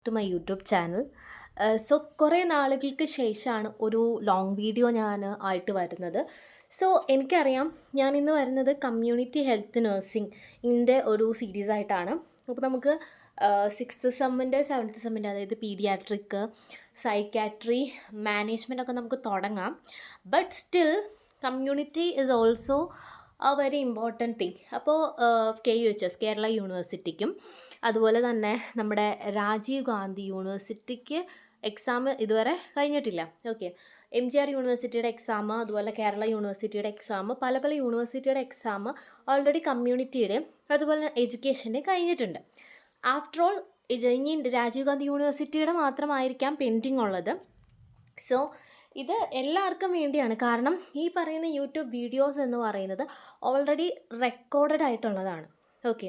To my YouTube channel. So കുറേ നാളുകൾക്ക് ശേഷമാണ് ഒരു ലോങ് വീഡിയോ ഞാൻ ആയിട്ട് വരുന്നത്. സോ എനിക്കറിയാം ഞാൻ ഇന്ന് വരുന്നത് കമ്മ്യൂണിറ്റി ഹെൽത്ത് നഴ്സിംഗിൻ്റെ ഒരു സീരീസ് ആയിട്ടാണ്. അപ്പോൾ നമുക്ക് 6th സെമ്മിൻ്റെ 7th സെമ്മിൻ്റെ അതായത് പീഡിയാട്രിക്, സൈക്കാട്രി, മാനേജ്മെൻ്റ് ഒക്കെ നമുക്ക് തുടങ്ങാം. But still community is also very important thing. അപ്പോൾ KUHS കേരള യൂണിവേഴ്സിറ്റിക്കും അതുപോലെ തന്നെ നമ്മുടെ രാജീവ് ഗാന്ധി യൂണിവേഴ്സിറ്റിക്ക് എക്സാം ഇതുവരെ കഴിഞ്ഞിട്ടില്ല. ഓക്കെ, MGR യൂണിവേഴ്സിറ്റിയുടെ എക്സാം, അതുപോലെ കേരള യൂണിവേഴ്സിറ്റിയുടെ എക്സാം, പല പല യൂണിവേഴ്സിറ്റിയുടെ എക്സാം ഓൾറെഡി കമ്മ്യൂണിറ്റിയുടെ അതുപോലെ എഡ്യൂക്കേഷൻ്റെ കഴിഞ്ഞിട്ടുണ്ട്. ആഫ്റ്റർ ഓൾ ഇനി രാജീവ് ഗാന്ധി യൂണിവേഴ്സിറ്റിയുടെ മാത്രമായിരിക്കാം പെൻഡിങ് ഉള്ളത്. സോ ഇത് എല്ലാവർക്കും വേണ്ടിയാണ്. കാരണം ഈ പറയുന്ന യൂട്യൂബ് വീഡിയോസ് എന്ന് പറയുന്നത് ഓൾറെഡി റെക്കോർഡഡ് ആയിട്ടുള്ളതാണ്. ഓക്കെ,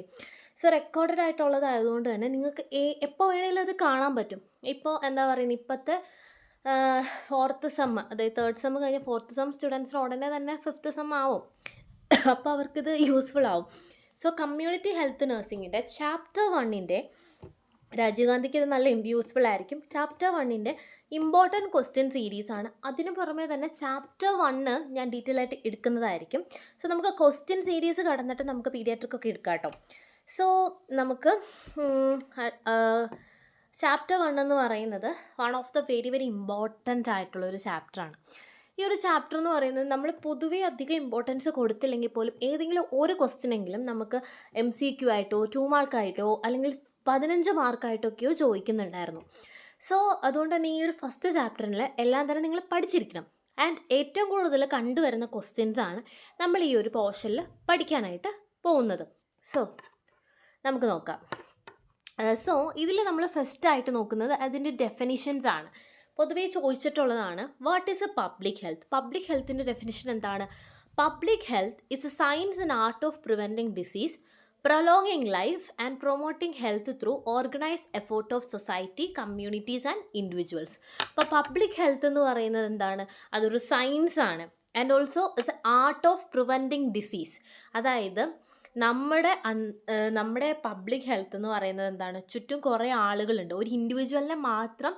സോ റെക്കോർഡഡ് ആയിട്ടുള്ളതായതുകൊണ്ട് തന്നെ നിങ്ങൾക്ക് എപ്പോൾ വേണമെങ്കിലും അത് കാണാൻ പറ്റും. ഇപ്പോൾ എന്താ പറയുന്നത്, ഇപ്പോഴത്തെ 4th സെം അതായത് 3rd സെം കഴിഞ്ഞ് 4th സെം സ്റ്റുഡൻസിന് ഉടനെ തന്നെ 5th സെം ആവും. അപ്പോൾ അവർക്കിത് യൂസ്ഫുൾ ആവും. സോ കമ്മ്യൂണിറ്റി ഹെൽത്ത് നഴ്സിംഗിൻ്റെ ചാപ്റ്റർ 1ൻ്റെ രാജീവ് ഗാന്ധിക്ക് ഇത് നല്ല യൂസ്ഫുൾ ആയിരിക്കും. ചാപ്റ്റർ 1ൻ്റെ ഇമ്പോർട്ടൻറ്റ് ക്വസ്റ്റ്യൻ സീരീസാണ്. അതിന് പുറമെ തന്നെ ചാപ്റ്റർ 1 ഞാൻ ഡീറ്റെയിൽ ആയിട്ട് എടുക്കുന്നതായിരിക്കും. സോ നമുക്ക് ക്വസ്റ്റ്യൻ സീരീസ് കടന്നിട്ട് നമുക്ക് പീഡിയാട്രിക് ഒക്കെ എടുക്കാം കേട്ടോ. സോ നമുക്ക് ചാപ്റ്റർ 1 എന്ന് പറയുന്നത് one of the very very important ആയിട്ടുള്ളൊരു ചാപ്റ്ററാണ്. ഈ ഒരു ചാപ്റ്റർ എന്ന് പറയുന്നത് നമ്മൾ പൊതുവേ അധികം ഇമ്പോർട്ടൻസ് കൊടുത്തില്ലെങ്കിൽ പോലും ഏതെങ്കിലും ഒരു ക്വസ്റ്റ്യനെങ്കിലും നമുക്ക് MCQ ആയിട്ടോ 2 മാർക്കായിട്ടോ അല്ലെങ്കിൽ 15 മാർക്കായിട്ടൊക്കെയോ ചോദിക്കുന്നുണ്ടായിരുന്നു. സോ അതുകൊണ്ട് തന്നെ ഈ ഒരു ഫസ്റ്റ് ചാപ്റ്ററിൽ എല്ലാം തന്നെ നിങ്ങൾ പഠിച്ചിരിക്കണം. ആൻഡ് ഏറ്റവും കൂടുതൽ കണ്ടുവരുന്ന ക്വസ്റ്റ്യൻസാണ് നമ്മൾ ഈ ഒരു പോർഷനിൽ പഠിക്കാനായിട്ട് പോകുന്നത്. സോ നമുക്ക് നോക്കാം. സോ ഇതിൽ നമ്മൾ ഫസ്റ്റായിട്ട് നോക്കുന്നത് അതിൻ്റെ ഡെഫിനിഷൻസ് ആണ്. പൊതുവേ ചോദിച്ചിട്ടുള്ളതാണ്, what is a public health? Public ഹെൽത്തിൻ്റെ ഡെഫിനിഷൻ എന്താണ്? Public health is a science and art of preventing disease, prolonging life and promoting health through organised effort of society, communities and individuals. അപ്പോൾ public health എന്ന് പറയുന്നത് എന്താണ്? അതൊരു science ആണ്. And also it's a art of preventing disease. അതായത് നമ്മുടെ public health എന്ന് പറയുന്നത് എന്താണ്? ചുറ്റും കുറേ ആളുകളുണ്ട്. ഒരു ഇൻഡിവിജ്വലിനെ മാത്രം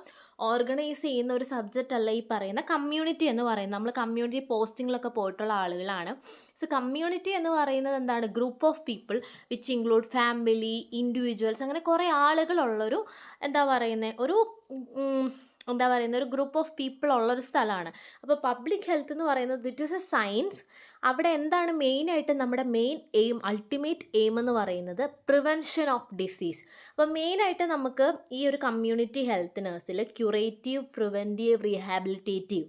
ഓർഗനൈസ് ചെയ്യുന്ന ഒരു സബ്ജക്റ്റ് അല്ല ഈ പറയുന്ന കമ്മ്യൂണിറ്റി എന്ന് പറയുന്നത്. നമ്മൾ കമ്മ്യൂണിറ്റി പോസ്റ്റിങ്ങിലൊക്കെ പോയിട്ടുള്ള ആളുകളാണ്. സോ കമ്മ്യൂണിറ്റി എന്ന് പറയുന്നത് എന്താണ്? Group of people which include family, individuals, അങ്ങനെ കുറേ ആളുകളുള്ളൊരു ഒരു ഗ്രൂപ്പ് ഓഫ് പീപ്പിൾ ഉള്ളൊരു സ്ഥലമാണ്. അപ്പോൾ പബ്ലിക് ഹെൽത്ത് എന്ന് പറയുന്നത് ഇറ്റ് ഈസ് എ സയൻസ്. അവിടെ എന്താണ് മെയിനായിട്ട് നമ്മുടെ അൾട്ടിമേറ്റ് എയിം എന്ന് പറയുന്നത് പ്രിവെൻഷൻ ഓഫ് ഡിസീസ്. അപ്പോൾ മെയിനായിട്ട് നമുക്ക് ഈ ഒരു കമ്മ്യൂണിറ്റി ഹെൽത്ത് നഴ്സിൽ curative, preventive, rehabilitative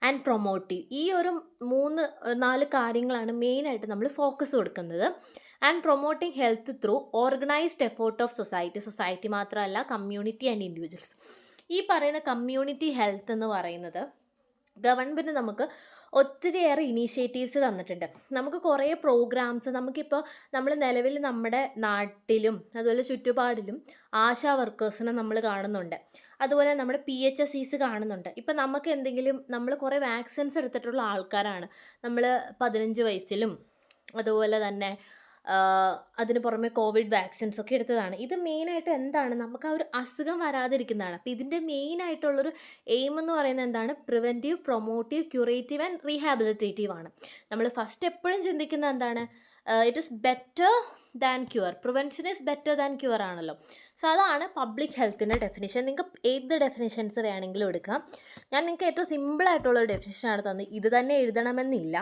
and promotive, ഈ ഒരു 3-4 കാര്യങ്ങളാണ് മെയിനായിട്ട് നമ്മൾ ഫോക്കസ് കൊടുക്കുന്നത്. And promoting health through organised effort of society മാത്രമല്ല കമ്മ്യൂണിറ്റി ആൻഡ് ഇൻഡിവിജ്വൽസ്. ഈ പറയുന്ന കമ്മ്യൂണിറ്റി ഹെൽത്ത് എന്ന് പറയുന്നത് ഗവൺമെൻറ് നമുക്ക് ഒത്തിരിയേറെ ഇനീഷ്യേറ്റീവ്സ് തന്നിട്ടുണ്ട്. നമുക്ക് കുറേ പ്രോഗ്രാംസ് നമുക്കിപ്പോൾ നിലവിൽ നമ്മുടെ നാട്ടിലും അതുപോലെ ചുറ്റുപാടിലും ആശാ വർക്കേഴ്സിനെ നമ്മൾ കാണുന്നുണ്ട്. അതുപോലെ നമ്മുടെ PHSEs കാണുന്നുണ്ട്. ഇപ്പം നമുക്ക് എന്തെങ്കിലും നമ്മൾ കുറേ വാക്സിൻസ് എടുത്തിട്ടുള്ള ആൾക്കാരാണ്. നമ്മൾ 15 വയസ്സിലും അതുപോലെ തന്നെ അതിന് പുറമെ കോവിഡ് വാക്സിൻസ് ഒക്കെ എടുത്തതാണ്. ഇത് മെയിനായിട്ട് എന്താണ്? നമുക്ക് ആ ഒരു അസുഖം വരാതിരിക്കുന്നതാണ്. അപ്പോൾ ഇതിൻ്റെ മെയിനായിട്ടുള്ളൊരു എയിം എന്ന് പറയുന്നത് എന്താണ്? Preventive, promotive, curative and rehabilitative ആണ്. നമ്മൾ ഫസ്റ്റ് എപ്പോഴും ചിന്തിക്കുന്നത് എന്താണ്? It is better than cure. Prevention is better than cure ആണല്ലോ. സോ അതാണ് പബ്ലിക് ഹെൽത്തിൻ്റെ ഡെഫിനിഷൻ. നിങ്ങൾക്ക് ഏത് ഡെഫിനിഷൻസ് വേണമെങ്കിലും എടുക്കാം. ഞാൻ നിങ്ങൾക്ക് ഏറ്റവും സിമ്പിളായിട്ടുള്ളൊരു ഡെഫിനിഷനാണ് തന്നത്. ഇത് തന്നെ എഴുതണമെന്നില്ല,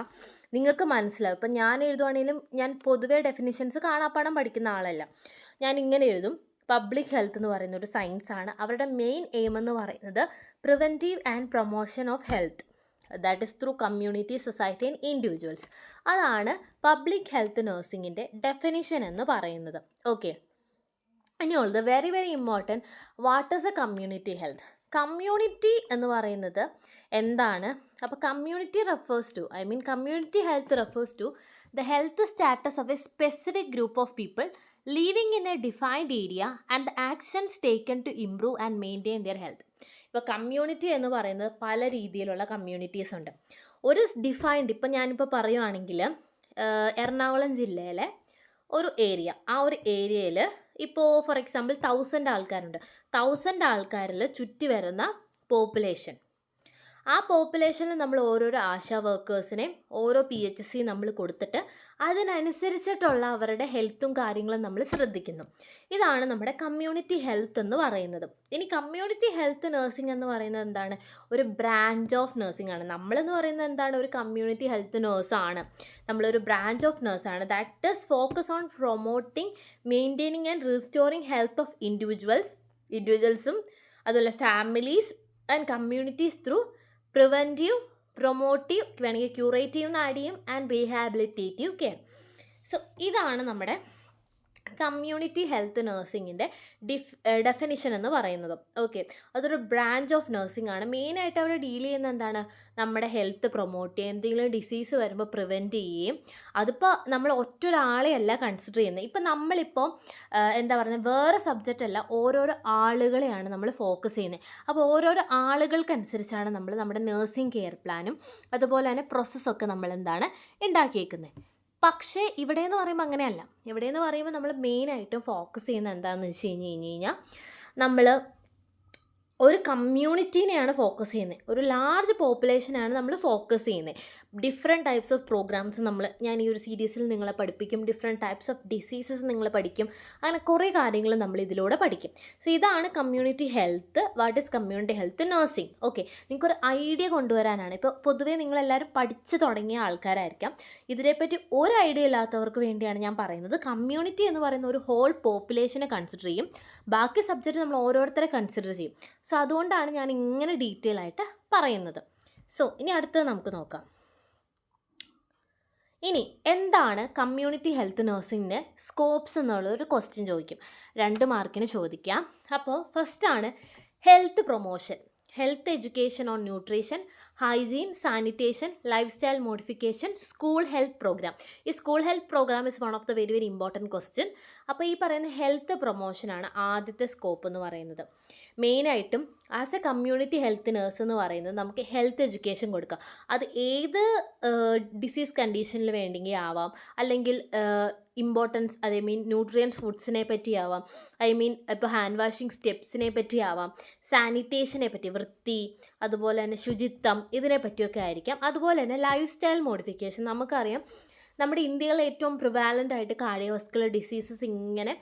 നിങ്ങൾക്ക് മനസ്സിലാവും. ഇപ്പം ഞാൻ എഴുതുവാണെങ്കിലും ഞാൻ പൊതുവേ ഡെഫിനിഷൻസ് കാണാപ്പാടം പഠിക്കുന്ന ആളല്ല. ഞാൻ ഇങ്ങനെ എഴുതും, പബ്ലിക് ഹെൽത്ത് എന്ന് പറയുന്ന ഒരു സയൻസാണ്. അവരുടെ മെയിൻ എയിം എന്ന് പറയുന്നത് preventive and promotion of health, that is through community, society and individuals. അതാണ് പബ്ലിക് ഹെൽത്ത് നഴ്സിംഗിൻ്റെ ഡെഫിനിഷൻ എന്ന് പറയുന്നത്. ഓക്കെ, ഇനിയുള്ളത് very very important, what is a community health? Community എന്ന് പറയുന്നത് എന്താണ്? അപ്പോൾ community health refers to the health status of a specific group of people living in a defined area and the actions taken to improve and maintain their health. ഇപ്പോൾ community എന്ന് പറയുന്നത് പല രീതിയിലുള്ള communities ഉണ്ട്. ഒരു ഡിഫൈൻഡ്, ഇപ്പം ഞാനിപ്പോൾ പറയുവാണെങ്കിൽ എറണാകുളം ജില്ലയിലെ ഒരു ഏരിയ, ആ ഒരു ഏരിയയിൽ ഇപ്പോൾ ഫോർ എക്സാമ്പിൾ 1000 ആൾക്കാരുണ്ട്. 1000 ആൾക്കാരിൽ ചുറ്റി വരുന്ന പോപ്പുലേഷൻ. ആ പോപ്പുലേഷനിൽ നമ്മൾ ഓരോരോ ആശാ വർക്കേഴ്സിനെയും ഓരോ PHC നമ്മൾ കൊടുത്തിട്ട് അതിനനുസരിച്ചിട്ടുള്ള അവരുടെ ഹെൽത്തും കാര്യങ്ങളും നമ്മൾ ശ്രദ്ധിക്കുന്നു. ഇതാണ് നമ്മുടെ കമ്മ്യൂണിറ്റി ഹെൽത്ത് എന്ന് പറയുന്നത്. ഇനി കമ്മ്യൂണിറ്റി ഹെൽത്ത് നഴ്സിംഗ് എന്ന് പറയുന്നത് എന്താണ്? ഒരു ബ്രാഞ്ച് ഓഫ് നഴ്സിംഗ് ആണ്. നമ്മളെന്ന് പറയുന്നത് എന്താണ്? ഒരു കമ്മ്യൂണിറ്റി ഹെൽത്ത് നേഴ്സാണ്. നമ്മളൊരു ബ്രാഞ്ച് ഓഫ് നേഴ്സാണ്. That is focus on promoting, maintaining and restoring health of ഇൻഡിവിജ്വൽസും അതുപോലെ families and communities through preventive, promotive, വേണമെങ്കിൽ ക്യൂറേറ്റീവ് എന്ന് ആഡ് ചെയ്യും, ആൻഡ് റീഹാബിലിറ്റേറ്റീവ് കെയർ. സോ ഇതാണ് നമ്മുടെ കമ്മ്യൂണിറ്റി ഹെൽത്ത് നഴ്സിങ്ങിൻ്റെ ഡെഫിനിഷൻ എന്ന് പറയുന്നത്. ഓക്കെ, അതൊരു ബ്രാഞ്ച് ഓഫ് നഴ്സിംഗ് ആണ്. മെയിനായിട്ട് അവർ ഡീൽ ചെയ്യുന്ന എന്താണ്? നമ്മുടെ ഹെൽത്ത് പ്രൊമോട്ട് ചെയ്യുക, എന്തെങ്കിലും ഡിസീസ് വരുമ്പോൾ പ്രിവെൻറ്റ് ചെയ്യുകയും. അതിപ്പോൾ നമ്മൾ ഒറ്റൊരാളെയല്ല കൺസിഡർ ചെയ്യുന്നത്. ഇപ്പം നമ്മളിപ്പോൾ എന്താ പറയുന്നത്, വേറെ സബ്ജക്റ്റ് അല്ല, ഓരോരോ ആളുകളെയാണ് നമ്മൾ ഫോക്കസ് ചെയ്യുന്നത്. അപ്പോൾ ഓരോരോ ആളുകൾക്കനുസരിച്ചാണ് നമ്മൾ നമ്മുടെ നഴ്സിംഗ് കെയർ പ്ലാനും അതുപോലെ തന്നെ പ്രോസസ്സൊക്കെ നമ്മൾ എന്താണ് ഉണ്ടാക്കിയേക്കുന്നത്. പക്ഷേ ഇവിടെ എന്ന് പറയുമ്പോൾ അങ്ങനെയല്ല. ഇവിടെ എന്ന് പറയുമ്പോൾ നമ്മൾ മെയിനായിട്ടും ഫോക്കസ് ചെയ്യുന്നത് എന്താണെന്ന് വെച്ച് കഴിഞ്ഞാൽ നമ്മൾ ഒരു കമ്മ്യൂണിറ്റീനെയാണ് ഫോക്കസ് ചെയ്യുന്നത്. ഒരു ലാർജ് പോപ്പുലേഷനാണ് നമ്മൾ ഫോക്കസ് ചെയ്യുന്നത്. ഡിഫറെൻറ്റ് ടൈപ്സ് ഓഫ് പ്രോഗ്രാംസ് ഞാൻ ഈ ഒരു സീരീസിൽ നിങ്ങളെ പഠിപ്പിക്കും. ഡിഫറെൻറ്റ് ടൈപ്സ് ഓഫ് ഡിസീസസ് നിങ്ങൾ പഠിക്കും. അങ്ങനെ കുറേ കാര്യങ്ങൾ നമ്മൾ ഇതിലൂടെ പഠിക്കും. സോ ഇതാണ് community health. What is community health nursing? Okay, നിങ്ങൾക്കൊരു ഐഡിയ കൊണ്ടുവരാനാണ്. ഇപ്പോൾ പൊതുവേ നിങ്ങളെല്ലാവരും പഠിച്ചു തുടങ്ങിയ ആൾക്കാരായിരിക്കാം. ഇതിനെപ്പറ്റി ഒരു ഐഡിയ ഇല്ലാത്തവർക്ക് വേണ്ടിയാണ് ഞാൻ പറയുന്നത്. കമ്മ്യൂണിറ്റി എന്ന് പറയുന്ന ഒരു ഹോൾ പോപ്പുലേഷനെ കൺസിഡർ ചെയ്യും. ബാക്കി സബ്ജക്റ്റ് നമ്മൾ ഓരോരുത്തരെ കൺസിഡർ ചെയ്യും. സോ അതുകൊണ്ടാണ് ഞാൻ ഇങ്ങനെ ഡീറ്റെയിൽ ആയിട്ട് പറയുന്നത്. സോ ഇനി അടുത്തത് നമുക്ക് നോക്കാം. ഇനി എന്താണ് കമ്മ്യൂണിറ്റി ഹെൽത്ത് നഴ്സിംഗിൻ്റെ സ്കോപ്സ് എന്നുള്ളൊരു ക്വസ്റ്റ്യൻ ചോദിക്കും. 2 മാർക്കിന് ചോദിക്കാം. അപ്പോൾ ഫസ്റ്റാണ് health promotion, health education on nutrition, hygiene, sanitation, lifestyle modification, school health programme. ഈ school health programme is one of the very very important question. അപ്പോൾ ഈ പറയുന്ന ഹെൽത്ത് പ്രൊമോഷനാണ് ആദ്യത്തെ സ്കോപ്പ് എന്ന് പറയുന്നത്. മെയിനായിട്ടും as A community health nurse എന്ന് പറയുന്നത് നമുക്ക് ഹെൽത്ത് എഡ്യൂക്കേഷൻ കൊടുക്കുക. അത് ഏത് ഡിസീസ് കണ്ടീഷനിൽ വേണ്ടെങ്കിൽ ആവാം, അല്ലെങ്കിൽ ഇമ്പോർട്ടൻസ് ന്യൂട്രിയൻസ് ഫുഡ്സിനെ പറ്റിയാവാം, ഇപ്പോൾ ഹാൻഡ് വാഷിംഗ് സ്റ്റെപ്സിനെ പറ്റിയാവാം, സാനിറ്റേഷനെ പറ്റി, വൃത്തി, അതുപോലെ തന്നെ ശുചിത്വം, ഇതിനെ പറ്റിയൊക്കെ ആയിരിക്കാം. അതുപോലെ തന്നെ ലൈഫ് സ്റ്റൈൽ മോഡിഫിക്കേഷൻ. നമുക്കറിയാം നമ്മുടെ ഇന്ത്യയിൽ ഏറ്റവും പ്രിവാലൻ്റ് ആയിട്ട് കാർഡിയോവാസ്കുലർ ഡിസീസസ് ഇങ്ങനെ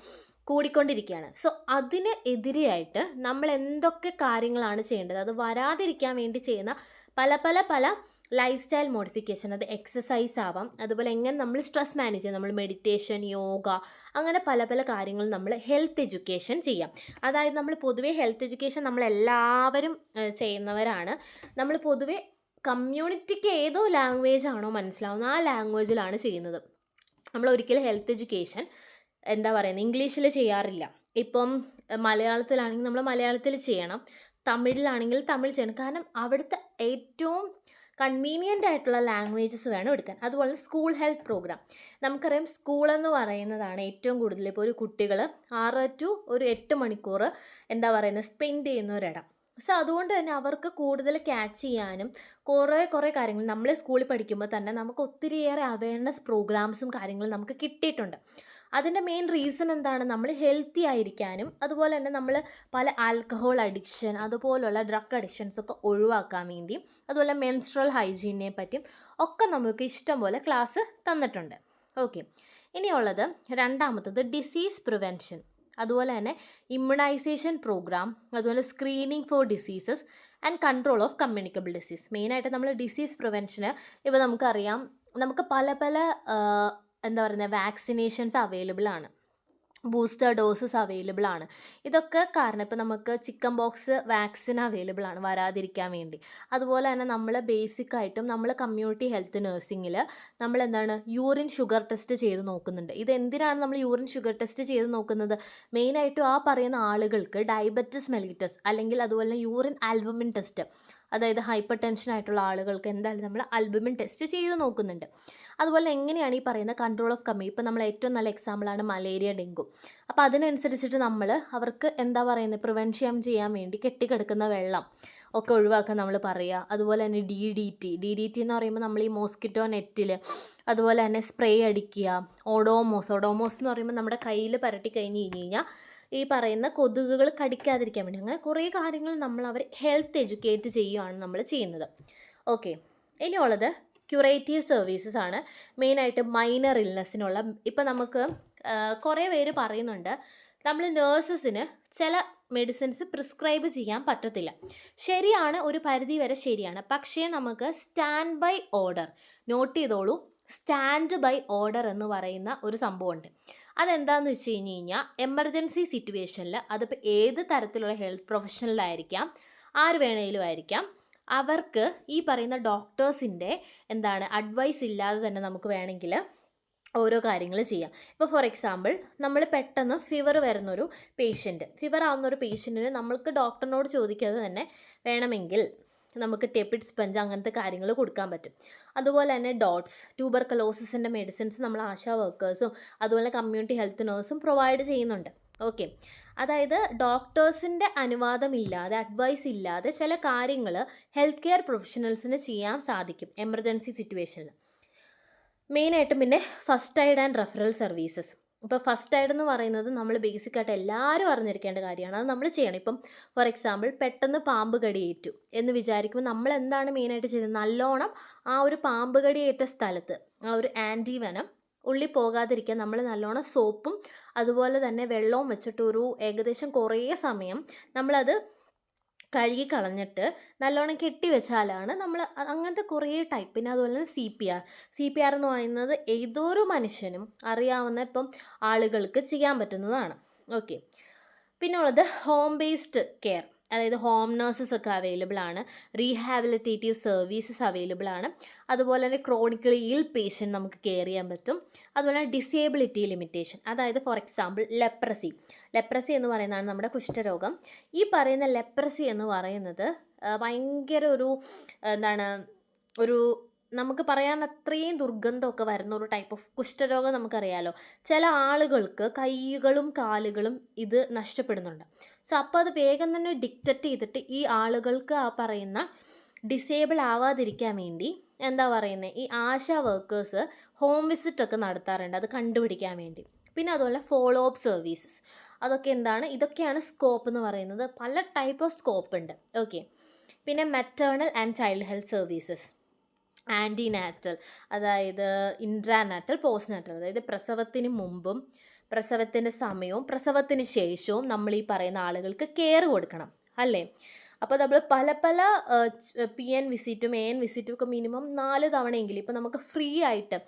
കൂടിക്കൊണ്ടിരിക്കുകയാണ്. സോ അതിന് എതിരെയായിട്ട് നമ്മൾ എന്തൊക്കെ കാര്യങ്ങളാണ് ചെയ്യേണ്ടത്, അത് വരാതിരിക്കാൻ വേണ്ടി ചെയ്യുന്ന പല ലൈഫ് സ്റ്റൈൽ മോഡിഫിക്കേഷൻ, അത് എക്സസൈസ് ആവാം, അതുപോലെ എങ്ങനെ നമ്മൾ സ്ട്രെസ് മാനേജ് ചെയ്യാം, നമ്മൾ മെഡിറ്റേഷൻ, യോഗ, അങ്ങനെ പല കാര്യങ്ങൾ നമ്മൾ ഹെൽത്ത് എഡ്യൂക്കേഷൻ ചെയ്യാം. അതായത് നമ്മൾ പൊതുവേ ഹെൽത്ത് എഡ്യൂക്കേഷൻ നമ്മളെല്ലാവരും ചെയ്യുന്നവരാണ്. നമ്മൾ പൊതുവേ കമ്മ്യൂണിറ്റിക്ക് ഏതോ ലാംഗ്വേജ് ആണോ മനസ്സിലാവുന്നത് ആ ലാംഗ്വേജിലാണ് ചെയ്യുന്നത്. നമ്മൾ ഒരിക്കലും ഹെൽത്ത് എഡ്യൂക്കേഷൻ ഇംഗ്ലീഷിൽ ചെയ്യാറില്ല. ഇപ്പം മലയാളത്തിലാണെങ്കിൽ നമ്മൾ മലയാളത്തിൽ ചെയ്യണം, തമിഴിലാണെങ്കിൽ തമിഴ് ചെയ്യണം. കാരണം അവിടുത്തെ ഏറ്റവും കൺവീനിയൻ്റ് ആയിട്ടുള്ള ലാംഗ്വേജസ് വേണം എടുക്കാൻ. അതുപോലെ സ്കൂൾ ഹെൽത്ത് പ്രോഗ്രാം, നമുക്കറിയാം സ്കൂളെന്ന് പറയുന്നതാണ് ഏറ്റവും കൂടുതൽ ഇപ്പോൾ ഒരു കുട്ടികൾ 6 to 8 മണിക്കൂർ സ്പെൻഡ് ചെയ്യുന്ന ഒരിടം. സോ അതുകൊണ്ട് തന്നെ അവർക്ക് കൂടുതൽ ക്യാച്ച് ചെയ്യാനും കുറേ കാര്യങ്ങൾ നമ്മൾ സ്കൂളിൽ പഠിക്കുമ്പോൾ തന്നെ നമുക്ക് ഒത്തിരിയേറെ അവയർനെസ് പ്രോഗ്രാംസും കാര്യങ്ങളും നമുക്ക് കിട്ടിയിട്ടുണ്ട്. അതിൻ്റെ മെയിൻ റീസൺ എന്താണ്? നമ്മൾ ഹെൽത്തി ആയിരിക്കാനും അതുപോലെ തന്നെ നമ്മൾ പല ആൽക്കഹോൾ അഡിക്ഷൻ അതുപോലുള്ള ഡ്രഗ് അഡിക്ഷൻസൊക്കെ ഒഴിവാക്കാൻ വേണ്ടിയും അതുപോലെ മെൻസ്ട്രൽ ഹൈജീനെ പറ്റിയും ഒക്കെ നമുക്ക് ഇഷ്ടം പോലെ ക്ലാസ് തന്നിട്ടുണ്ട്. ഓക്കെ, ഇനിയുള്ളത് രണ്ടാമത്തത് ഡിസീസ് പ്രിവെൻഷൻ, അതുപോലെ തന്നെ ഇമ്മ്യൂണൈസേഷൻ പ്രോഗ്രാം, അതുപോലെ screening four diseases and control of communicable disease. മെയിനായിട്ട് നമ്മൾ ഡിസീസ് പ്രിവെൻഷന് ഇപ്പോൾ നമുക്കറിയാം നമുക്ക് പല വാക്സിനേഷൻസ് അവൈലബിൾ ആണ്, ബൂസ്റ്റർ ഡോസസ് അവൈലബിൾ ആണ്. ഇതൊക്കെ കാരണം ഇപ്പോൾ നമുക്ക് ചിക്കൻ ബോക്സ് വാക്സിൻ അവൈലബിൾ ആണ് വരാതിരിക്കാൻ വേണ്ടി. അതുപോലെ തന്നെ നമ്മൾ ബേസിക്കായിട്ടും നമ്മൾ കമ്മ്യൂണിറ്റി ഹെൽത്ത് നഴ്സിങ്ങിൽ നമ്മൾ യൂറിൻ ഷുഗർ ടെസ്റ്റ് ചെയ്ത് നോക്കുന്നുണ്ട്. ഇതെന്തിനാണ് നമ്മൾ യൂറിൻ ഷുഗർ ടെസ്റ്റ് ചെയ്ത് നോക്കുന്നത്? മെയിനായിട്ടും ആ പറയുന്ന ആളുകൾക്ക് ഡയബറ്റിസ് മെലിറ്റസ് അല്ലെങ്കിൽ അതുപോലെ യൂറിൻ ആൽബുമിൻ ടെസ്റ്റ്, അതായത് ഹൈപ്പർ ടെൻഷൻ ആയിട്ടുള്ള ആളുകൾക്ക് എന്തായാലും നമ്മൾ ആൽബുമിൻ ടെസ്റ്റ് ചെയ്ത് നോക്കുന്നുണ്ട്. അതുപോലെ എങ്ങനെയാണ് ഈ പറയുന്ന കൺട്രോൾ ഓഫ് ഇപ്പോൾ നമ്മൾ ഏറ്റവും നല്ല എക്സാമ്പിളാണ് മലേറിയ, ഡെങ്കു. അപ്പോൾ അതിനനുസരിച്ചിട്ട് നമ്മൾ അവർക്ക് പ്രിവെൻഷൻ ചെയ്യാൻ വേണ്ടി കെട്ടിക്കിടക്കുന്ന വെള്ളം ഒക്കെ ഒഴിവാക്കാൻ നമ്മൾ പറയുക. അതുപോലെ തന്നെ DDT എന്ന് പറയുമ്പോൾ നമ്മൾ ഈ മോസ്കിറ്റോ നെറ്റിൽ അതുപോലെ തന്നെ സ്പ്രേ അടിക്കുക. ഓഡോമോസ് എന്ന് പറയുമ്പോൾ നമ്മുടെ കയ്യിൽ പരട്ടി കഴിഞ്ഞ് കഴിഞ്ഞാൽ ഈ പറയുന്ന കൊതുകുകൾ കടിക്കാതിരിക്കാൻ വേണ്ടി. അങ്ങനെ കുറേ കാര്യങ്ങൾ നമ്മൾ അവർ ഹെൽത്ത് എഡ്യൂക്കേറ്റ് ചെയ്യുകയാണ് നമ്മൾ ചെയ്യുന്നത്. ഓക്കെ, ഇനിയുള്ളത് ക്യൂറേറ്റീവ് സർവീസസ് ആണ്. മെയിനായിട്ട് മൈനർ ഇൽനെസ്സിനുള്ള. ഇപ്പം നമുക്ക് കുറേ പേര് പറയുന്നുണ്ട് നമ്മൾ നേഴ്സസിന് ചില മെഡിസിൻസ് പ്രിസ്ക്രൈബ് ചെയ്യാൻ പറ്റത്തില്ല. ശരിയാണ്, ഒരു പരിധി വരെ ശരിയാണ്. പക്ഷേ നമുക്ക് സ്റ്റാൻഡ് ബൈ ഓർഡർ, നോട്ട് ചെയ്തോളൂ, സ്റ്റാൻഡ് ബൈ ഓർഡർ എന്ന് പറയുന്ന ഒരു സംഭവമുണ്ട്. അതെന്താണെന്ന് വെച്ച് കഴിഞ്ഞ് കഴിഞ്ഞാൽ എമർജൻസി സിറ്റുവേഷനിൽ അതിപ്പോൾ ഏത് തരത്തിലുള്ള ഹെൽത്ത് പ്രൊഫഷണലായിരിക്കാം, ആര് വേണമെങ്കിലും ആയിരിക്കാം, അവർക്ക് ഈ പറയുന്ന ഡോക്ടേഴ്സിൻ്റെ അഡ്വൈസ് ഇല്ലാതെ തന്നെ നമുക്ക് വേണമെങ്കിൽ ഓരോ കാര്യങ്ങൾ ചെയ്യാം. ഇപ്പോൾ ഫോർ എക്സാമ്പിൾ നമ്മൾ പെട്ടെന്ന് ഫീവർ വരുന്നൊരു ഫീവർ ആവുന്നൊരു പേഷ്യൻറ്റിന് നമ്മൾക്ക് ഡോക്ടറിനോട് ചോദിക്കാതെ തന്നെ വേണമെങ്കിൽ നമുക്ക് ടെപ്പിഡ് സ്പഞ്ച് അങ്ങനത്തെ കാര്യങ്ങൾ കൊടുക്കാൻ പറ്റും. അതുപോലെ തന്നെ ഡോട്ട്സ്, ട്യൂബർക്കലോസിസിൻ്റെ മെഡിസിൻസ് നമ്മൾ ആശാ വർക്കേഴ്സും അതുപോലെ കമ്മ്യൂണിറ്റി ഹെൽത്ത് നേഴ്സും പ്രൊവൈഡ് ചെയ്യുന്നുണ്ട്. ഓക്കെ, അതായത് ഡോക്ടേഴ്സിൻ്റെ അനുവാദമില്ലാതെ, അഡ്വൈസ് ഇല്ലാതെ ചില കാര്യങ്ങൾ ഹെൽത്ത് കെയർ പ്രൊഫഷണൽസിന് ചെയ്യാൻ സാധിക്കും എമർജൻസി സിറ്റുവേഷനിൽ. മെയിനായിട്ടും പിന്നെ first aid and referral services. ഇപ്പോൾ ഫസ്റ്റ് എയ്ഡ് എന്ന് പറയുന്നത് നമ്മൾ ബേസിക്കായിട്ട് എല്ലാവരും അറിഞ്ഞിരിക്കേണ്ട കാര്യമാണ്. അത് നമ്മൾ ചെയ്യണം. ഇപ്പം ഫോർ എക്സാമ്പിൾ പെട്ടെന്ന് പാമ്പ് കടിയേറ്റു എന്ന് വിചാരിക്കുമ്പോൾ നമ്മൾ എന്താണ് മെയിനായിട്ട് ചെയ്യുന്നത്? നല്ലോണം ആ ഒരു പാമ്പ് കടിയേറ്റ സ്ഥലത്ത് ആ ഒരു ആൻറ്റിവെനം ഉള്ളിൽ പോകാതിരിക്കാൻ നമ്മൾ നല്ലോണം സോപ്പും അതുപോലെ തന്നെ വെള്ളവും വെച്ചിട്ട് ഒരു ഏകദേശം കുറേ സമയം നമ്മളത് കഴുകി കളഞ്ഞിട്ട് നല്ലോണം കെട്ടി വെച്ചാലാണ് നമ്മൾ അങ്ങനത്തെ കുറേ ടൈപ്പ്. പിന്നെ അതുപോലെ തന്നെ CPR എന്ന് പറയുന്നത് ഏതൊരു മനുഷ്യനും അറിയാവുന്ന ഇപ്പം ആളുകൾക്ക് ചെയ്യാൻ പറ്റുന്നതാണ്. ഓക്കെ, പിന്നെ ഉള്ളത് ഹോം ബേസ്ഡ് കെയർ, അതായത് ഹോം നേഴ്സസ് ഒക്കെ അവൈലബിൾ ആണ്, റീഹാബിലിറ്റേറ്റീവ് സർവീസസ് അവൈലബിൾ ആണ്. അതുപോലെ തന്നെ ക്രോണിക്കലി ഇൽ പേഷ്യൻ്റ് നമുക്ക് കെയർ ചെയ്യാൻ പറ്റും. അതുപോലെ തന്നെ ഡിസേബിലിറ്റി ലിമിറ്റേഷൻ, അതായത് ഫോർ എക്സാമ്പിൾ ലെപ്രസി എന്ന് പറയുന്നതാണ് നമ്മുടെ കുഷ്ഠരോഗം. ഈ പറയുന്ന ലെപ്രസി എന്ന് പറയുന്നത് ഭയങ്കര ഒരു നമുക്ക് പറയാൻ അത്രയും ദുർഗന്ധമൊക്കെ വരുന്ന ഒരു ടൈപ്പ് ഓഫ് കുഷ്ഠരോഗം നമുക്കറിയാലോ. ചില ആളുകൾക്ക് കൈകളും കാലുകളും ഇത് നഷ്ടപ്പെടുന്നുണ്ട്. സോ അപ്പോൾ അത് വേഗം തന്നെ ഡിറ്റക്റ്റ് ചെയ്തിട്ട് ഈ ആളുകൾക്ക് ആ പറയുന്ന ഡിസേബിൾ ആവാതിരിക്കാൻ വേണ്ടി ഈ ആശാ വർക്കേഴ്സ് ഹോം വിസിറ്റ് ഒക്കെ നടത്താറുണ്ട്, അത് കണ്ടുപിടിക്കാൻ വേണ്ടി. പിന്നെ അതുപോലെ ഫോളോ അപ്പ് സർവീസസ്, അതൊക്കെ ഇതൊക്കെയാണ് സ്കോപ്പ് എന്ന് പറയുന്നത്. പല ടൈപ്പ് ഓഫ് സ്കോപ്പ് ഉണ്ട്. ഓക്കെ, പിന്നെ maternal and child health services, antenatal, അതായത് ഇൻട്രാനാറ്റൽ, പോസ്റ്റ്നാറ്റൽ, അതായത് പ്രസവത്തിന് മുമ്പും പ്രസവത്തിൻ്റെ സമയവും പ്രസവത്തിന് ശേഷവും നമ്മൾ ഈ പറയുന്ന ആളുകൾക്ക് കെയർ കൊടുക്കണം അല്ലേ. അപ്പോൾ നമ്മൾ പല PN വിസിറ്റും AN വിസിറ്റും ഒക്കെ മിനിമം 4 തവണയെങ്കിലും ഇപ്പോൾ നമുക്ക് ഫ്രീ ആയിട്ട്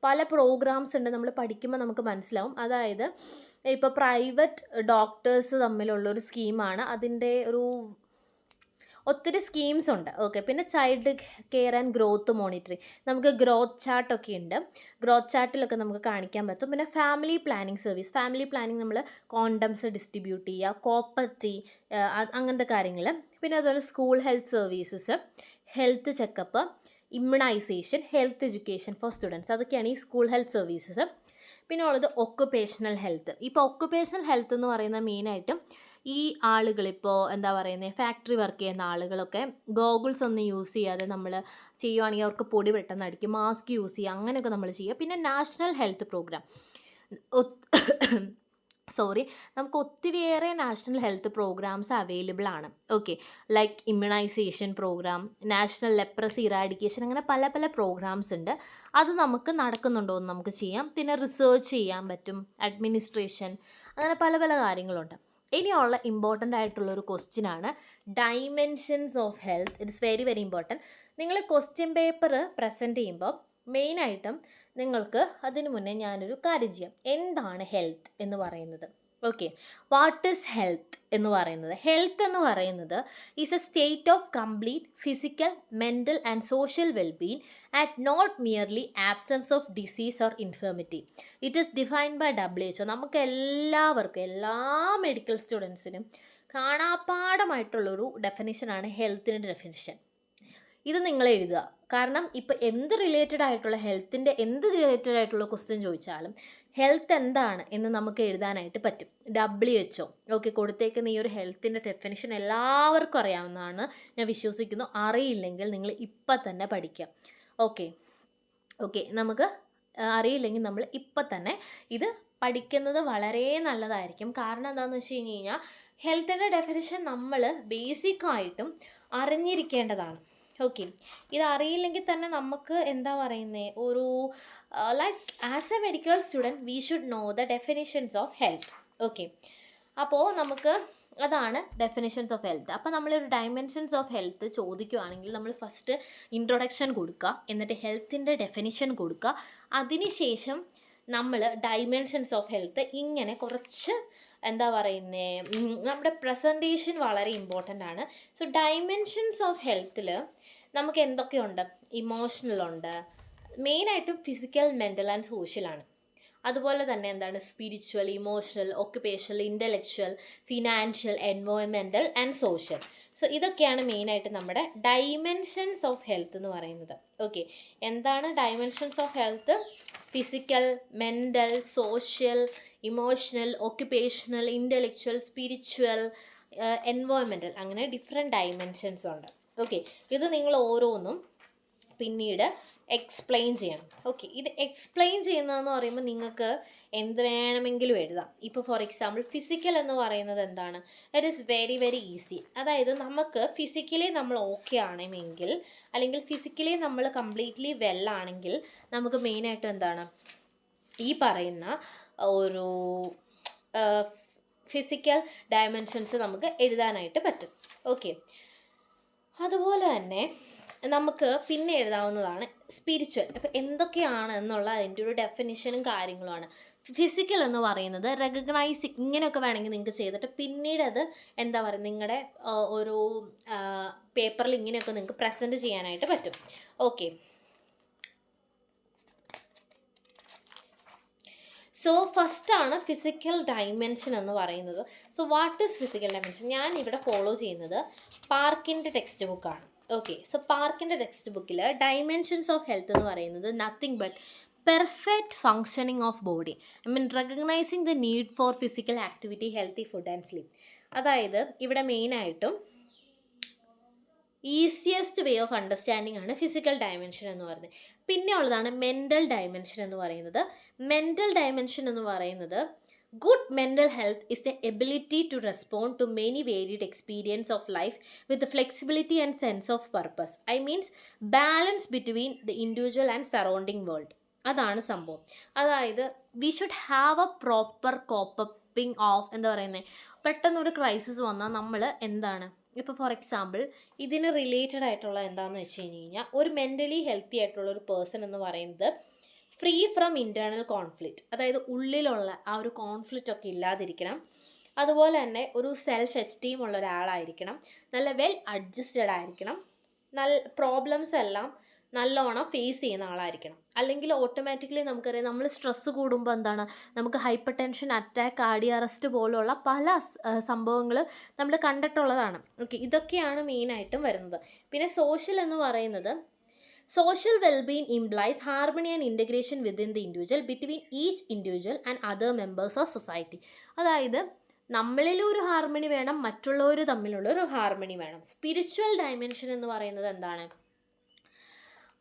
പല പ്രോഗ്രാംസ് ഉണ്ട്. നമ്മൾ പഠിക്കുമ്പോൾ നമുക്ക് മനസ്സിലാവും. അതായത് ഇപ്പോൾ പ്രൈവറ്റ് ഡോക്ടേഴ്സ് തമ്മിലുള്ളൊരു സ്കീമാണ്, അതിൻ്റെ ഒത്തിരി സ്കീംസ് ഉണ്ട്. ഓക്കെ, പിന്നെ child care and growth monitoring, നമുക്ക് ഗ്രോത്ത് ചാർട്ടൊക്കെ ഉണ്ട്. ഗ്രോത്ത് ചാർട്ടിലൊക്കെ നമുക്ക് കാണിക്കാൻ പറ്റും. പിന്നെ family planning service, family planning നമ്മൾ കോണ്ടംസ് ഡിസ്ട്രിബ്യൂട്ട് ചെയ്യുക, കോപ്പർട്ടി, അങ്ങനത്തെ കാര്യങ്ങൾ. പിന്നെ അതുപോലെ school health services, health checkup, immunization, health education for students, അതൊക്കെയാണ് ഈ സ്കൂൾ ഹെൽത്ത് സർവീസസ്. പിന്നെ ഉള്ളത് ഒക്കുപേഷണൽ ഹെൽത്ത്. ഇപ്പോൾ ഒക്കുപേഷണൽ ഹെൽത്ത് എന്ന് പറയുന്ന മെയിനായിട്ടും ഈ ആളുകളിപ്പോൾ ഫാക്ടറി വർക്ക് ചെയ്യുന്ന ആളുകളൊക്കെ ഗോഗിൾസ് ഒന്നും യൂസ് ചെയ്യാതെ നമ്മൾ ചെയ്യുവാണെങ്കിൽ അവർക്ക് പൊടി പെട്ടെന്ന് അടിക്കും, മാസ്ക് യൂസ് ചെയ്യുക, അങ്ങനെയൊക്കെ നമ്മൾ ചെയ്യുക. പിന്നെ നാഷണൽ ഹെൽത്ത് പ്രോഗ്രാം, നമുക്ക് ഒത്തിരിയേറെ നാഷണൽ ഹെൽത്ത് പ്രോഗ്രാംസ് അവൈലബിൾ ആണ്. Okay, like immunization program, national leprosy eradication, അങ്ങനെ പല പ്രോഗ്രാംസ് ഉണ്ട്. അത് നമുക്ക് നടക്കുന്നുണ്ടോ എന്ന് നമുക്ക് ചെയ്യാം. പിന്നെ റിസർച്ച് ചെയ്യാൻ പറ്റും, അഡ്മിനിസ്ട്രേഷൻ, അങ്ങനെ പല കാര്യങ്ങളുണ്ട്. ഇനിയുള്ള ഇമ്പോർട്ടൻ്റ് ആയിട്ടുള്ളൊരു ക്വസ്റ്റ്യനാണ് dimensions of health. It's very important. നിങ്ങൾ ക്വസ്റ്റ്യൻ പേപ്പർ പ്രസൻറ്റ് ചെയ്യുമ്പോൾ മെയിനായിട്ടും നിങ്ങൾക്ക് അതിനു മുന്നേ ഞാനൊരു കാര്യം ചെയ്യാം. എന്താണ് ഹെൽത്ത് എന്ന് പറയുന്നത്? ഓക്കെ, വാട്ട് ഈസ് ഹെൽത്ത് എന്ന് പറയുന്നത്? ഹെൽത്ത് എന്ന് പറയുന്നത് is a state of complete physical, mental and social wellbeing and not merely absence of disease or infirmity. It is defined by WHO. നമുക്ക് എല്ലാവർക്കും, എല്ലാ മെഡിക്കൽ സ്റ്റുഡൻസിനും കാണാപ്പാടമായിട്ടുള്ളൊരു ഡെഫിനിഷനാണ് ഹെൽത്തിൻ്റെ ഡെഫിനിഷൻ. ഇത് നിങ്ങൾ എഴുതുക. കാരണം ഇപ്പോൾ എന്ത് റിലേറ്റഡ് ആയിട്ടുള്ള ക്വസ്റ്റ്യൻ ചോദിച്ചാലും ഹെൽത്ത് എന്താണ് എന്ന് നമുക്ക് എഴുതാനായിട്ട് പറ്റും. WHO ഓക്കെ കൊടുത്തേക്കുന്ന ഈ ഒരു ഹെൽത്തിൻ്റെ ഡെഫിനിഷൻ എല്ലാവർക്കും അറിയാവുന്നതാണ് ഞാൻ വിശ്വസിക്കുന്നു. അറിയില്ലെങ്കിൽ നിങ്ങൾ ഇപ്പം തന്നെ പഠിക്കാം. ഓക്കെ, നമുക്ക് അറിയില്ലെങ്കിൽ നമ്മൾ ഇപ്പം തന്നെ ഇത് പഠിക്കുന്നത് വളരെ നല്ലതായിരിക്കും. കാരണം എന്താണെന്ന് വെച്ച് കഴിഞ്ഞ് കഴിഞ്ഞാൽ ഹെൽത്തിൻ്റെ ഡെഫിനിഷൻ നമ്മൾ ബേസിക്കായിട്ടും അറിഞ്ഞിരിക്കേണ്ടതാണ്. ഓക്കെ, ഇത് അറിയില്ലെങ്കിൽ തന്നെ നമുക്ക് എന്താ പറയുന്നത്, ഒരു like as A medical student we should know the definitions of health. Okay, അപ്പോൾ നമുക്ക് അതാണ് ഡെഫിനിഷൻസ് ഓഫ് ഹെൽത്ത്. അപ്പോൾ നമ്മളൊരു ഡയമെൻഷൻസ് ഓഫ് ഹെൽത്ത് ചോദിക്കുകയാണെങ്കിൽ നമ്മൾ ഫസ്റ്റ് ഇൻട്രൊഡക്ഷൻ കൊടുക്കുക, എന്നിട്ട് ഹെൽത്തിൻ്റെ ഡെഫിനിഷൻ കൊടുക്കുക, അതിനുശേഷം നമ്മൾ ഡയമെൻഷൻസ് ഓഫ് ഹെൽത്ത് ഇങ്ങനെ കുറച്ച് എന്താ പറയുന്നത്, നമ്മുടെ പ്രസൻറ്റേഷൻ വളരെ ഇമ്പോർട്ടൻ്റ് ആണ്. സോ ഡയമെൻഷൻസ് ഓഫ് ഹെൽത്തിൽ നമുക്ക് എന്തൊക്കെയുണ്ട്, ഇമോഷണൽ ഉണ്ട്, മെയിനായിട്ടും ഫിസിക്കൽ, മെൻ്റൽ ആൻഡ് സോഷ്യലാണ്. അതുപോലെ തന്നെ എന്താണ്, spiritual, emotional, occupational, intellectual, financial, environmental and social. So ഇതൊക്കെയാണ് മെയിനായിട്ട് നമ്മുടെ ഡൈമെൻഷൻസ് ഓഫ് ഹെൽത്ത് എന്ന് പറയുന്നത്. ഓക്കെ, എന്താണ് dimensions of health? Physical, mental, social, emotional, occupational, intellectual, spiritual, environmental, അങ്ങനെ ഡിഫറെൻറ്റ് ഡൈമെൻഷൻസ് ഉണ്ട്. ഓക്കെ, ഇത് നിങ്ങൾ ഓരോന്നും പിന്നീട് എക്സ്പ്ലെയിൻ ചെയ്യണം. ഓക്കെ, ഇത് എക്സ്പ്ലെയിൻ ചെയ്യുന്നതെന്ന് പറയുമ്പോൾ നിങ്ങൾക്ക് എന്ത് വേണമെങ്കിലും എഴുതാം. ഇപ്പോൾ ഫോർ എക്സാമ്പിൾ ഫിസിക്കൽ എന്ന് പറയുന്നത് എന്താണ്, it is very very easy. അതായത് നമുക്ക് ഫിസിക്കലി നമ്മൾ ഓക്കെ ആണെങ്കിൽ, അല്ലെങ്കിൽ ഫിസിക്കലി നമ്മൾ കംപ്ലീറ്റ്ലി വെല്ലാണെങ്കിൽ നമുക്ക് മെയിനായിട്ട് എന്താണ്, ഈ പറയുന്ന ഒരു ഫിസിക്കൽ ഡയമെൻഷൻസ് നമുക്ക് എഴുതാനായിട്ട് പറ്റും. ഓക്കെ, അതുപോലെ തന്നെ നമുക്ക് പിന്നെ എഴുതാവുന്നതാണ് സ്പിരിച്വൽ. അപ്പോൾ എന്തൊക്കെയാണ് എന്നുള്ള അതിൻ്റെ ഒരു ഡെഫിനിഷനും കാര്യങ്ങളുമാണ്. ഫിസിക്കൽ എന്ന് പറയുന്നത് റെക്കഗ്നൈസ്, ഇങ്ങനെയൊക്കെ വേണമെങ്കിൽ നിങ്ങൾക്ക് ചെയ്തിട്ട് പിന്നീട് അത് എന്താ പറയുക, നിങ്ങളുടെ ഒരു പേപ്പറിൽ ഇങ്ങനെയൊക്കെ നിങ്ങൾക്ക് പ്രസൻറ്റ് ചെയ്യാനായിട്ട് പറ്റും. ഓക്കെ, സോ ഫസ്റ്റാണ് ഫിസിക്കൽ ഡൈമെൻഷൻ എന്ന് പറയുന്നത്. So what is physical dimension? ഞാൻ ഇവിടെ ഫോളോ ചെയ്യുന്നത് പാർക്കിൻ്റെ ടെക്സ്റ്റ് ബുക്കാണ്. ഓക്കെ, സോ പാർക്കിൻ്റെ ടെക്സ്റ്റ് ബുക്കിൽ ഡൈമെൻഷൻസ് ഓഫ് ഹെൽത്ത് എന്ന് പറയുന്നത് nothing but perfect functioning of body, I mean recognising the need for physical activity, healthy food and sleep. അതായത് ഇവിടെ മെയിനായിട്ടും ഈസിയസ്റ്റ് വേ ഓഫ് അണ്ടർസ്റ്റാൻഡിങ് ആണ് ഫിസിക്കൽ ഡയമെൻഷൻ എന്ന് പറയുന്നത്. പിന്നെ ഉള്ളതാണ് മെൻ്റൽ ഡയമെൻഷൻ എന്ന് പറയുന്നത്. മെൻ്റൽ ഡയമെൻഷൻ എന്ന് പറയുന്നത് good mental health is the ability to respond to many varied experience of life with flexibility and sense of purpose. I means balance between the individual and surrounding world. അതാണ് സംഭവം. അതായത് we should have a proper coping of, എന്താ പറയുന്നത്, പെട്ടെന്നൊരു crisis വന്നാൽ നമ്മൾ എന്താണ്, ഇപ്പോൾ ഫോർ എക്സാമ്പിൾ ഇതിന് റിലേറ്റഡ് ആയിട്ടുള്ള എന്താണെന്ന് വെച്ച് കഴിഞ്ഞ് കഴിഞ്ഞാൽ, ഒരു മെൻ്റലി ഹെൽത്തി ആയിട്ടുള്ള ഒരു പേഴ്സൺ എന്ന് പറയുന്നത് ഫ്രീ ഫ്രം ഇൻറ്റേർണൽ കോൺഫ്ലിക്റ്റ്, അതായത് ഉള്ളിലുള്ള ആ ഒരു കോൺഫ്ലിക്റ്റ് ഒക്കെ ഇല്ലാതിരിക്കണം. അതുപോലെ തന്നെ ഒരു സെൽഫ് എസ്റ്റീം ഉള്ള ഒരാളായിരിക്കണം, നല്ല വെൽ അഡ്ജസ്റ്റഡ് ആയിരിക്കണം, നല്ല പ്രോബ്ലംസ് എല്ലാം നല്ലോണം ഫേസ് ചെയ്യുന്ന ആളായിരിക്കണം. അല്ലെങ്കിൽ ഓട്ടോമാറ്റിക്കലി നമുക്കറിയാം, നമ്മൾ സ്ട്രെസ്സ് കൂടുമ്പോൾ എന്താണ്, നമുക്ക് hyper tension, attack, cardio arrest പോലുള്ള പല സംഭവങ്ങൾ നമ്മൾ കണ്ടിട്ടുള്ളതാണ്. ഓക്കെ, ഇതൊക്കെയാണ് മെയിനായിട്ടും വരുന്നത്. പിന്നെ സോഷ്യൽ എന്ന് പറയുന്നത്, social wellbeing implies harmony and integration within the individual between each individual and other members of society. അതായത് നമ്മളിലും ഒരു ഹാർമണി വേണം, മറ്റുള്ളവർ തമ്മിലുള്ള ഒരു ഹാർമണി വേണം. സ്പിരിച്വൽ ഡയമെൻഷൻ എന്ന് പറയുന്നത് എന്താണ്,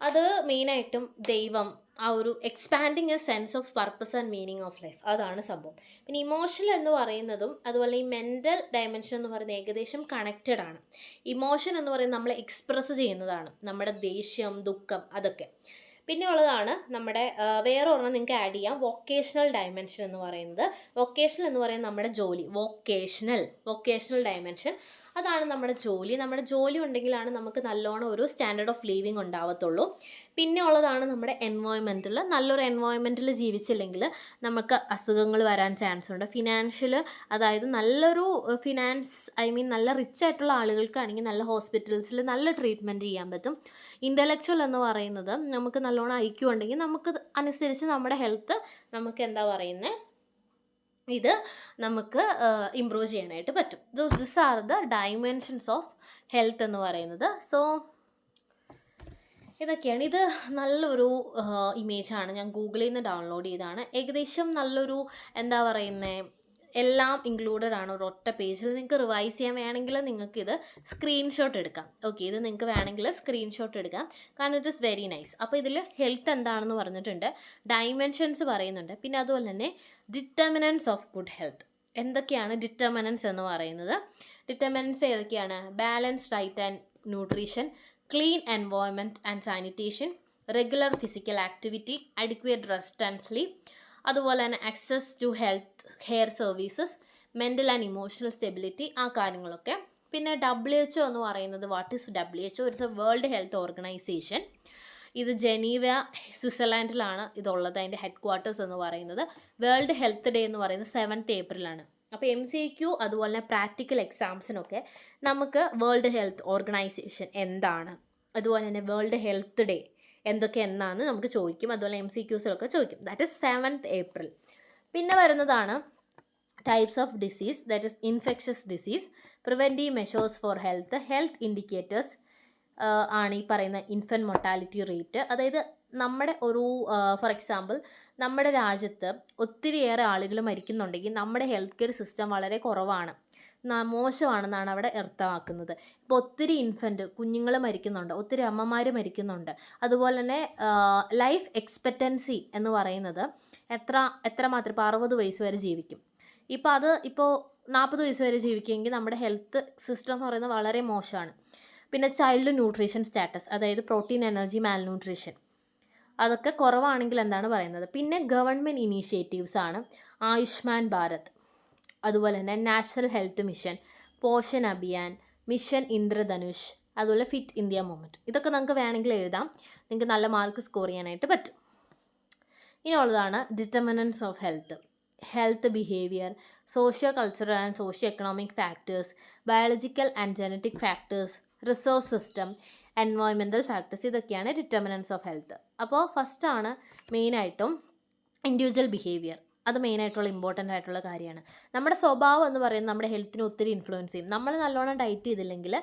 അത് മെയിനായിട്ടും ദൈവം, ആ ഒരു expanding A sense of purpose and meaning of life, അതാണ് സംഭവം. പിന്നെ ഇമോഷണൽ എന്ന് പറയുന്നതും അതുപോലെ ഈ മെൻ്റൽ ഡയമെൻഷൻ എന്ന് പറയുന്നത് ഏകദേശം കണക്റ്റഡ് ആണ്. ഇമോഷൻ എന്ന് പറയുന്നത് നമ്മൾ എക്സ്പ്രസ് ചെയ്യുന്നതാണ്, നമ്മുടെ ദേഷ്യം, ദുഃഖം, അതൊക്കെ. പിന്നെ ഉള്ളതാണ് നമ്മുടെ വേറെ ഒരെണ്ണം നിങ്ങൾക്ക് ആഡ് ചെയ്യാം, വൊക്കേഷണൽ ഡയമെൻഷൻ എന്ന് പറയുന്നത്. വൊക്കേഷണൽ എന്ന് പറയുന്നത് നമ്മുടെ ജോലി, വൊക്കേഷണൽ ഡയമെൻഷൻ, അതാണ് നമ്മുടെ ജോലി. നമ്മുടെ ജോലി ഉണ്ടെങ്കിലാണ് നമുക്ക് നല്ലോണം ഒരു സ്റ്റാൻഡേർഡ് ഓഫ് ലിവിങ് ഉണ്ടാവത്തുള്ളൂ. പിന്നെ ഉള്ളതാണ് നമ്മുടെ എൻവയോൺമെൻറ്റിൽ. നല്ലൊരു എൻവയോൺമെൻറ്റിൽ ജീവിച്ചില്ലെങ്കിൽ നമുക്ക് അസുഖങ്ങൾ വരാൻ ചാൻസ് ഉണ്ട്. ഫിനാൻഷ്യൽ, അതായത് നല്ലൊരു ഫിനാൻസ്, ഐ മീൻ നല്ല റിച്ച് ആയിട്ടുള്ള ആളുകൾക്കാണെങ്കിൽ നല്ല ഹോസ്പിറ്റൽസിൽ നല്ല ട്രീറ്റ്മെൻറ്റ് ചെയ്യാൻ പറ്റും. ഇൻ്റലക്ച്വൽ എന്ന് പറയുന്നത് നമുക്ക് നല്ലോണം ഐക്യു ഉണ്ടെങ്കിൽ നമുക്ക് അനുസരിച്ച് നമ്മുടെ ഹെൽത്ത് നമുക്ക് എന്താ പറയുന്നത്, ഇത് നമുക്ക് ഇമ്പ്രൂവ് ചെയ്യാനായിട്ട് പറ്റും. This are the dimensions of health എന്ന് പറയുന്നത്. സോ ഇതൊക്കെയാണ്. ഇത് നല്ലൊരു ഇമേജാണ്, ഞാൻ ഗൂഗിളിൽ നിന്ന് ഡൗൺലോഡ് ചെയ്തതാണ്. ഏകദേശം നല്ലൊരു എന്താ പറയുന്നത്, എല്ലാം ഇൻക്ലൂഡഡ് ആണ് ഒരൊറ്റ പേജിൽ. നിങ്ങൾക്ക് റിവൈസ് ചെയ്യാൻ വേണമെങ്കിൽ നിങ്ങൾക്ക് ഇത് സ്ക്രീൻഷോട്ട് എടുക്കാം. ഓക്കെ, ഇത് നിങ്ങൾക്ക് വേണമെങ്കിൽ സ്ക്രീൻഷോട്ട് എടുക്കാം, കാരണം ഇറ്റ് ഇസ് വെരി നൈസ്. അപ്പോൾ ഇതിൽ ഹെൽത്ത് എന്താണെന്ന് പറഞ്ഞിട്ടുണ്ട്, ഡൈമെൻഷൻസ് പറയുന്നുണ്ട്, പിന്നെ അതുപോലെ തന്നെ ഡിറ്റർമിനൻസ് ഓഫ് ഗുഡ് ഹെൽത്ത്. എന്തൊക്കെയാണ് ഡിറ്റർമിനൻസ് എന്ന് പറയുന്നത്? ഡിറ്റർമിനൻസ് ഏതൊക്കെയാണ്? Balanced diet and nutrition, clean environment and sanitation, regular physical activity, adequate rest and sleep, അതുപോലെ തന്നെ access to health care services, mental and emotional stability, ആ കാര്യങ്ങളൊക്കെ. പിന്നെ WHO എന്ന് പറയുന്നത്, what is WHO? It's a world health organization. ഇത് Geneva സ്വിറ്റ്സർലാൻഡിലാണ് ഇതുള്ളത്. അതിൻ്റെ ഹെഡ് ക്വാർട്ടേഴ്സ് എന്ന് പറയുന്നത്. വേൾഡ് ഹെൽത്ത് ഡേ എന്ന് പറയുന്നത് 7th ഏപ്രിലാണ്. അപ്പോൾ MCQ അതുപോലെ തന്നെ പ്രാക്ടിക്കൽ എക്സാംസിനൊക്കെ നമുക്ക് വേൾഡ് ഹെൽത്ത് ഓർഗനൈസേഷൻ എന്താണ്, അതുപോലെ തന്നെ വേൾഡ് ഹെൽത്ത് ഡേ എന്തൊക്കെ എന്നാണ് നമുക്ക് ചോദിക്കും. അതുപോലെ MCQസിലൊക്കെ ചോദിക്കും. That is 7th April. പിന്നെ വരുന്നതാണ് types of disease, that is infectious disease, preventive measures for health, health indicators ആണ് ഈ പറയുന്ന ഇൻഫൻറ്റ് മൊർട്ടാലിറ്റി റേറ്റ്. അതായത് നമ്മുടെ ഒരു ഫോർ എക്സാമ്പിൾ നമ്മുടെ രാജ്യത്ത് ഒത്തിരിയേറെ ആളുകൾ മരിക്കുന്നുണ്ടെങ്കിൽ നമ്മുടെ ഹെൽത്ത് കെയർ സിസ്റ്റം വളരെ കുറവാണ്, മോശമാണെന്നാണ് അവിടെ അർത്ഥമാക്കുന്നത്. ഇപ്പോൾ ഒത്തിരി കുഞ്ഞുങ്ങൾ മരിക്കുന്നുണ്ട്, ഒത്തിരി അമ്മമാർ മരിക്കുന്നുണ്ട്. അതുപോലെ തന്നെ ലൈഫ് എക്സ്പെക്റ്റൻസി എന്ന് പറയുന്നത് എത്രമാത്രം ഇപ്പോൾ 60 വയസ്സ് വരെ ജീവിക്കും. ഇപ്പോൾ 40 വയസ്സ് വരെ ജീവിക്കുമെങ്കിൽ നമ്മുടെ ഹെൽത്ത് സിസ്റ്റം എന്ന് പറയുന്നത് വളരെ മോശമാണ്. പിന്നെ ചൈൽഡ് ന്യൂട്രീഷൻ സ്റ്റാറ്റസ്, അതായത് പ്രോട്ടീൻ, എനർജി, മാൽന്യൂട്രീഷൻ, അതൊക്കെ കുറവാണെങ്കിൽ എന്താണ് പറയുന്നത്. പിന്നെ ഗവൺമെൻറ് ഇനീഷ്യേറ്റീവ്സ് ആണ് ആയുഷ്മാൻ ഭാരത്, അതുപോലെ തന്നെ national health mission, Poshan Abhiyan, mission Indradhanush, അതുപോലെ ഫിറ്റ് ഇന്ത്യ മൂവ്മെൻറ്റ്. ഇതൊക്കെ നമുക്ക് വേണമെങ്കിൽ എഴുതാം, നിങ്ങൾക്ക് നല്ല മാർക്ക് സ്കോർ ചെയ്യാനായിട്ട് പറ്റും. ഇനിയുള്ളതാണ് determinants of health, health behaviour, socio cultural and socio economic factors, biological and genetic factors, resource system, environmental factors. ഇതൊക്കെയാണ് ഡിറ്റർമിനൻസ് ഓഫ് ഹെൽത്ത്. അപ്പോൾ ഫസ്റ്റാണ് മെയിനായിട്ടും ഇൻഡിവിജ്വൽ ബിഹേവിയർ. അത് മെയിനായിട്ടുള്ള ഇമ്പോർട്ടൻ്റ് ആയിട്ടുള്ള കാര്യമാണ്. നമ്മുടെ സ്വഭാവം എന്ന് പറയുന്നത് നമ്മുടെ ഹെൽത്തിനെ ഒത്തിരി ഇൻഫ്ലുവൻസ് ചെയ്യും. നമ്മൾ നല്ലോണം ഡയറ്റ് ചെയ്തില്ലെങ്കിൽ,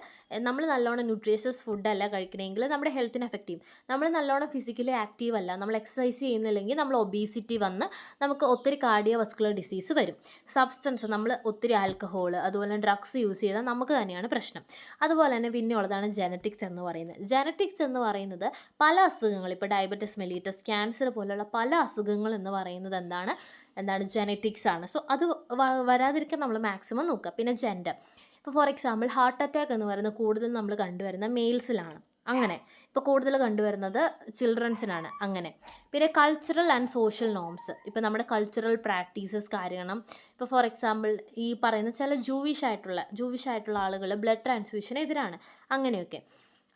നമ്മൾ നല്ലോണം ന്യൂട്രീഷ്യസ് ഫുഡല്ല കഴിക്കണമെങ്കിൽ നമ്മുടെ ഹെൽത്തിനെ എഫക്റ്റ് ചെയ്യും. നമ്മൾ നല്ലോണം ഫിസിക്കലി ആക്റ്റീവ് അല്ല, നമ്മൾ എക്സസൈസ് ചെയ്യുന്നില്ലെങ്കിൽ നമ്മൾ ഒബീസിറ്റി വന്ന് നമുക്ക് ഒത്തിരി കാർഡിയോ വസ്കുലർ ഡിസീസ് വരും. സബ്സ്റ്റൻസ്, നമ്മൾ ഒത്തിരി ആൽക്കഹോൾ അതുപോലെ ഡ്രഗ്സ് യൂസ് ചെയ്താൽ നമുക്ക് തന്നെയാണ് പ്രശ്നം. അതുപോലെ തന്നെ പിന്നെ ഉള്ളതാണ് ജനറ്റിക്സ് എന്ന് പറയുന്നത്. ജനറ്റിക്സ് എന്ന് പറയുന്നത് പല അസുഖങ്ങൾ, ഇപ്പോൾ ഡയബറ്റിസ് മെലിറ്റസ്, ക്യാൻസർ പോലുള്ള പല അസുഖങ്ങൾ എന്ന് പറയുന്നത് എന്താണ് ജനറ്റിക്സ് ആണ്. സോ അത് വരാതിരിക്കാൻ നമ്മൾ മാക്സിമം നോക്കുക. പിന്നെ ജെൻഡർ, ഇപ്പോൾ ഫോർ എക്സാമ്പിൾ ഹാർട്ട് അറ്റാക്ക് എന്ന് പറയുന്നത് കൂടുതൽ നമ്മൾ കണ്ടുവരുന്ന മെയിൽസിലാണ്, അങ്ങനെ. ഇപ്പോൾ കൂടുതൽ കണ്ടുവരുന്നത് ചിൽഡ്രൻസിനാണ്, അങ്ങനെ. പിന്നെ കൾച്ചറൽ ആൻഡ് സോഷ്യൽ നോംസ്, ഇപ്പോൾ നമ്മുടെ കൾച്ചറൽ പ്രാക്ടീസസ് കാരണം, ഇപ്പോൾ ഫോർ എക്സാമ്പിൾ ഈ പറയുന്ന ചില ജൂവിഷ് ആയിട്ടുള്ള ആളുകൾ ബ്ലഡ് ട്രാൻസ്ഫ്യൂഷന് എതിരാണ്, അങ്ങനെയൊക്കെ.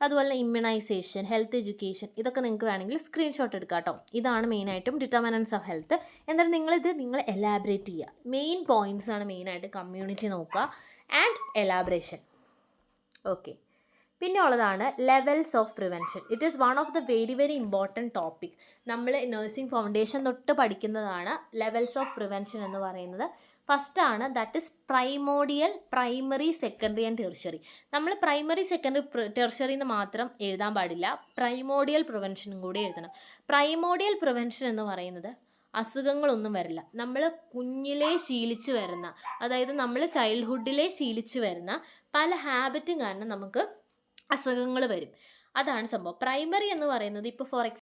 അതുപോലെ ഇമ്മ്യൂണൈസേഷൻ, ഹെൽത്ത് എഡ്യൂക്കേഷൻ, ഇതൊക്കെ നിങ്ങൾക്ക് വേണമെങ്കിൽ സ്ക്രീൻഷോട്ട് എടുക്കാം കേട്ടോ. ഇതാണ് മെയിനായിട്ടും ഡിറ്റർമിനൻസ് ഓഫ് ഹെൽത്ത്. എന്തായാലും നിങ്ങൾ എലാബറേറ്റ് ചെയ്യുക. മെയിൻ പോയിൻറ്റ്സ് ആണ് മെയിനായിട്ട്. കമ്മ്യൂണിറ്റി നോക്കുക ആൻഡ് എലാബറേഷൻ. ഓക്കെ, പിന്നെ ഉള്ളതാണ് levels of prevention. It is one of the very very important topic. നമ്മൾ നഴ്സിംഗ് ഫൗണ്ടേഷൻ തൊട്ട് പഠിക്കുന്നതാണ് ലെവൽസ് ഓഫ് പ്രിവെൻഷൻ എന്ന് പറയുന്നത്. ഫസ്റ്റാണ് that is primary, secondary and tertiary. നമ്മൾ പ്രൈമറി, സെക്കൻഡറി, ടെർഷ്യറി എന്ന് മാത്രം എഴുതാൻ പാടില്ല, പ്രൈമോഡിയൽ പ്രിവെൻഷനും കൂടി എഴുതണം. പ്രൈമോഡിയൽ പ്രിവെൻഷൻ എന്ന് പറയുന്നത് അസുഖങ്ങളൊന്നും വരില്ല, നമ്മൾ കുഞ്ഞിലേ ശീലിച്ച് വരുന്ന, അതായത് നമ്മൾ ചൈൽഡ്ഹുഡിലേ ശീലിച്ച് വരുന്ന പല ഹാബിറ്റും കാരണം നമുക്ക് അസുഖങ്ങൾ വരും. അതാണ് സംഭവം. പ്രൈമറി എന്ന് പറയുന്നത് ഇപ്പോൾ ഫോർ